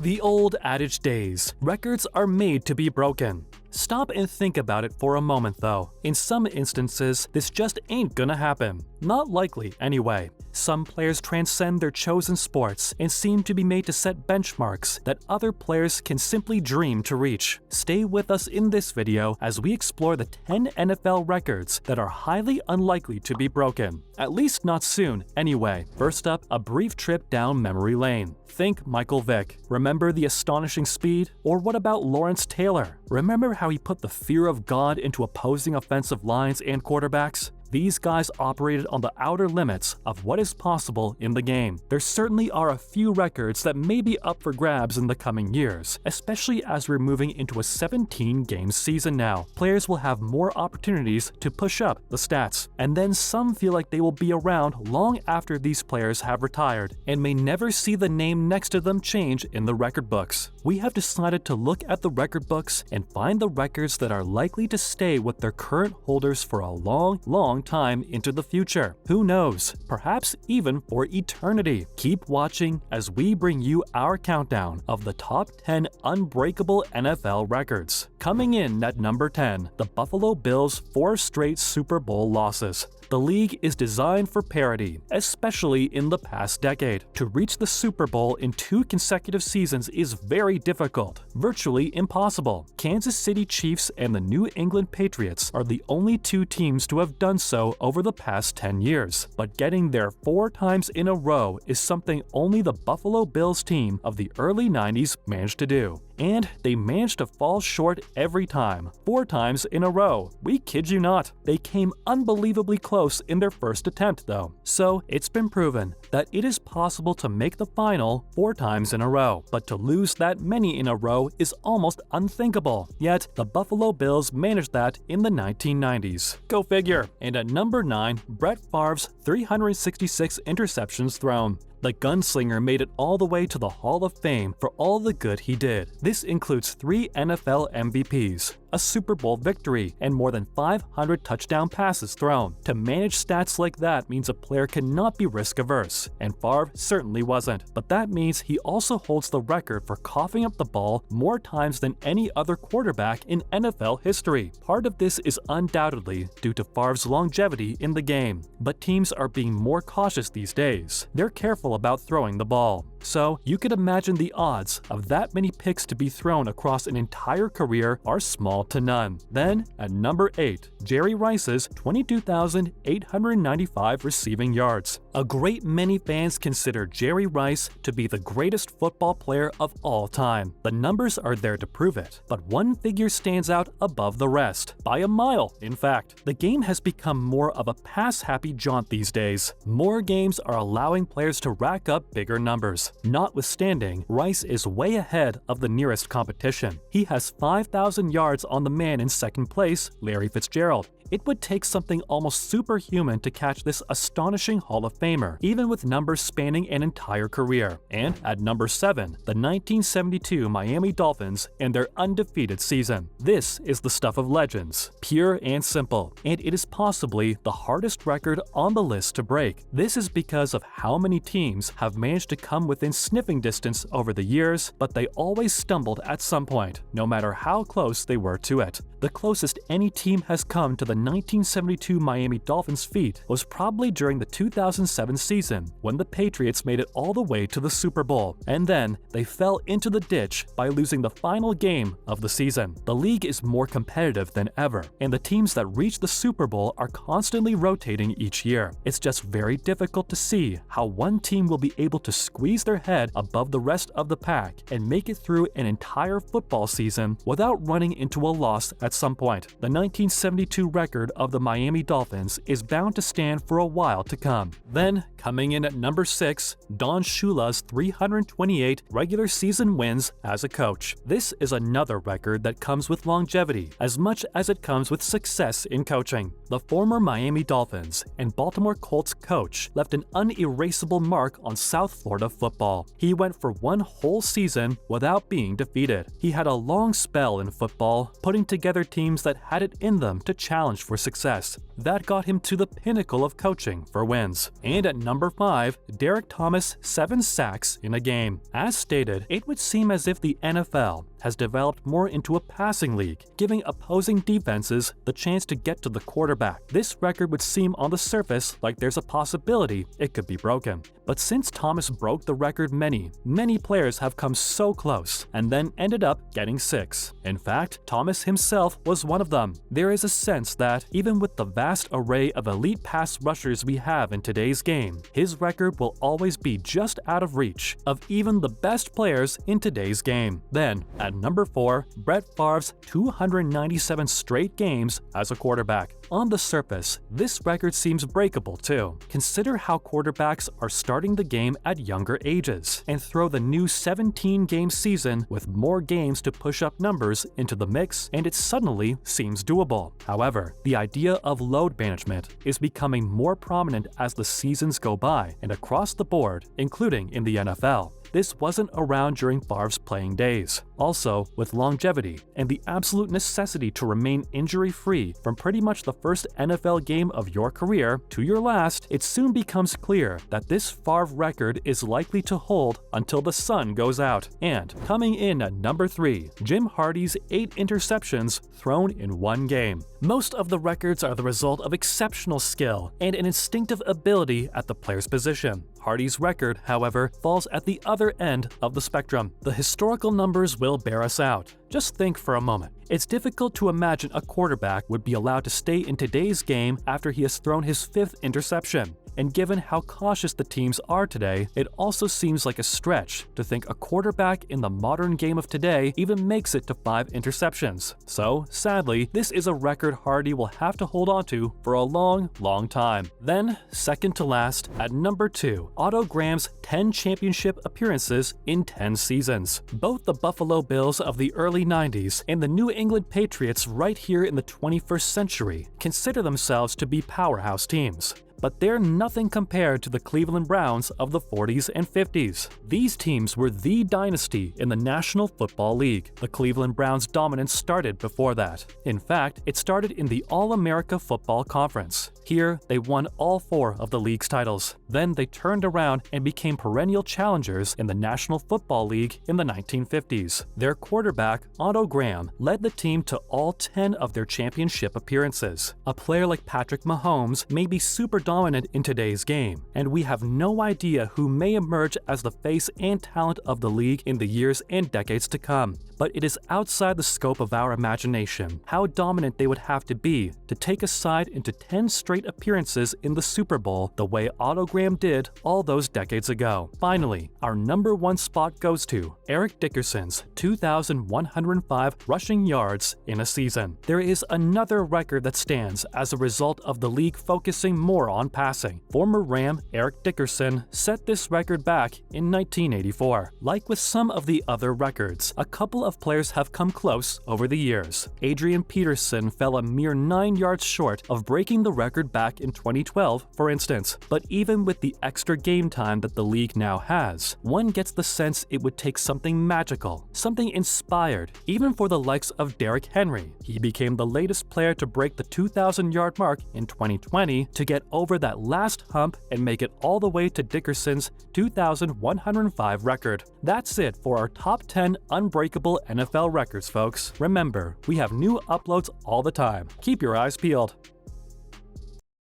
The old adage days, records are made to be broken. Stop and think about it for a moment though. In some instances, this just ain't gonna happen. Not likely, anyway. Some players transcend their chosen sports and seem to be made to set benchmarks that other players can simply dream to reach. Stay with us in this video as we explore the 10 NFL records that are highly unlikely to be broken. At least not soon, anyway. First up, a brief trip down memory lane. Think Michael Vick. Remember the astonishing speed? Or what about Lawrence Taylor? Remember how he put the fear of God into opposing offensive lines and quarterbacks? These guys operated on the outer limits of what is possible in the game. There certainly are a few records that may be up for grabs in the coming years, especially as we're moving into a 17-game season now. Players will have more opportunities to push up the stats, and then some feel like they will be around long after these players have retired, and may never see the name next to them change in the record books. We have decided to look at the record books and find the records that are likely to stay with their current holders for a long time into the future. Who knows? Perhaps even for eternity. Keep watching as we bring you our countdown of the top 10 unbreakable NFL records. Coming in at number 10, the Buffalo Bills' 4 straight Super Bowl losses. The league is designed for parity, especially in the past decade. To reach the Super Bowl in 2 consecutive seasons is very difficult, virtually impossible. Kansas City Chiefs and the New England Patriots are the only 2 teams to have done so over the past 10 years. But getting there 4 times in a row is something only the Buffalo Bills team of the early 90s managed to do. And they managed to fall short every time, 4 times in a row. We kid you not. They came unbelievably close in their first attempt though. So it's been proven that it is possible to make the final 4 times in a row, but to lose that many in a row is almost unthinkable. Yet the Buffalo Bills managed that in the 1990s. Go figure. And at number 9, Brett Favre's 366 interceptions thrown. The gunslinger made it all the way to the Hall of Fame for all the good he did. This includes 3 NFL MVPs, a Super Bowl victory, and more than 500 touchdown passes thrown. To manage stats like that means a player cannot be risk-averse, and Favre certainly wasn't. But that means he also holds the record for coughing up the ball more times than any other quarterback in NFL history. Part of this is undoubtedly due to Favre's longevity in the game, but teams are being more cautious these days. They're careful about throwing the ball. So you could imagine the odds of that many picks to be thrown across an entire career are small to none. Then, at number 8, Jerry Rice's 22,895 receiving yards. A great many fans consider Jerry Rice to be the greatest football player of all time. The numbers are there to prove it, but one figure stands out above the rest, by a mile, in fact. The game has become more of a pass-happy jaunt these days. More games are allowing players to rack up bigger numbers. Notwithstanding, Rice is way ahead of the nearest competition. He has 5,000 yards on the man in second place, Larry Fitzgerald. It would take something almost superhuman to catch this astonishing Hall of Famer, even with numbers spanning an entire career. And at number 7, the 1972 Miami Dolphins and their undefeated season. This is the stuff of legends, pure and simple, and it is possibly the hardest record on the list to break. This is because of how many teams have managed to come within sniffing distance over the years, but they always stumbled at some point, no matter how close they were to it. The closest any team has come to the 1972 Miami Dolphins feat was probably during the 2007 season, when the Patriots made it all the way to the Super Bowl, and then they fell into the ditch by losing the final game of the season. The league is more competitive than ever, and the teams that reach the Super Bowl are constantly rotating each year. It's just very difficult to see how one team will be able to squeeze their head above the rest of the pack and make it through an entire football season without running into a loss at some point. The 1972 record of the Miami Dolphins is bound to stand for a while to come. Then, coming in at number 6, Don Shula's 328 regular season wins as a coach. This is another record that comes with longevity as much as it comes with success in coaching. The former Miami Dolphins and Baltimore Colts coach left an unerasable mark on South Florida football. He went for one whole season without being defeated. He had a long spell in football, putting together teams that had it in them to challenge challenge for success. That got him to the pinnacle of coaching for wins. And at number 5, Derek Thomas, 7 sacks in a game. As stated, it would seem as if the NFL has developed more into a passing league, giving opposing defenses the chance to get to the quarterback. This record would seem on the surface like there's a possibility it could be broken. But since Thomas broke the record, many players have come so close and then ended up getting 6. In fact, Thomas himself was one of them. There is a sense that even with the vast array of elite pass rushers we have in today's game, his record will always be just out of reach of even the best players in today's game. Then, at number 4, Brett Favre's 297 straight games as a quarterback. On the surface, this record seems breakable too. Consider how quarterbacks are starting the game at younger ages, and throw the new 17-game season with more games to push up numbers into the mix, and it suddenly seems doable. However, the idea of load management is becoming more prominent as the seasons go by and across the board, including in the NFL. This wasn't around during Favre's playing days. Also, with longevity and the absolute necessity to remain injury-free from pretty much the first NFL game of your career to your last, it soon becomes clear that this Favre record is likely to hold until the sun goes out. And coming in at number 3, Jim Hardy's 8 interceptions thrown in one game. Most of the records are the result of exceptional skill and an instinctive ability at the player's position. Hardy's record, however, falls at the other end of the spectrum. The historical numbers will bear us out. Just think for a moment. It's difficult to imagine a quarterback would be allowed to stay in today's game after he has thrown his 5th interception. And given how cautious the teams are today, it also seems like a stretch to think a quarterback in the modern game of today even makes it to 5 interceptions. So, sadly, this is a record Hardy will have to hold on to for a long time. Then, second to last, at number 2, Otto Graham's 10 championship appearances in 10 seasons. Both the Buffalo Bills of the early 90s and the New England Patriots right here in the 21st century consider themselves to be powerhouse teams. But they're nothing compared to the Cleveland Browns of the 40s and 50s. These teams were the dynasty in the National Football League. The Cleveland Browns' dominance started before that. In fact, it started in the All-America Football Conference. Here, they won all 4 of the league's titles. Then they turned around and became perennial challengers in the National Football League in the 1950s. Their quarterback, Otto Graham, led the team to all 10 of their championship appearances. A player like Patrick Mahomes may be super dominant in today's game, and we have no idea who may emerge as the face and talent of the league in the years and decades to come. But it is outside the scope of our imagination how dominant they would have to be to take a side into 10 straight appearances in the Super Bowl the way Otto Graham did all those decades ago. Finally, our number 1 spot goes to Eric Dickerson's 2,105 rushing yards in a season. There is another record that stands as a result of the league focusing more on passing. Former Ram Eric Dickerson set this record back in 1984. Like with some of the other records, a couple of players have come close over the years. Adrian Peterson fell a mere 9 yards short of breaking the record back in 2012, for instance. But even with the extra game time that the league now has, one gets the sense it would take something magical, something inspired, even for the likes of Derrick Henry. He became the latest player to break the 2,000-yard mark in 2020 to get over that last hump and make it all the way to Dickerson's 2,105 record. That's it for our top 10 unbreakable NFL records, folks. Remember, we have new uploads all the time. Keep your eyes peeled.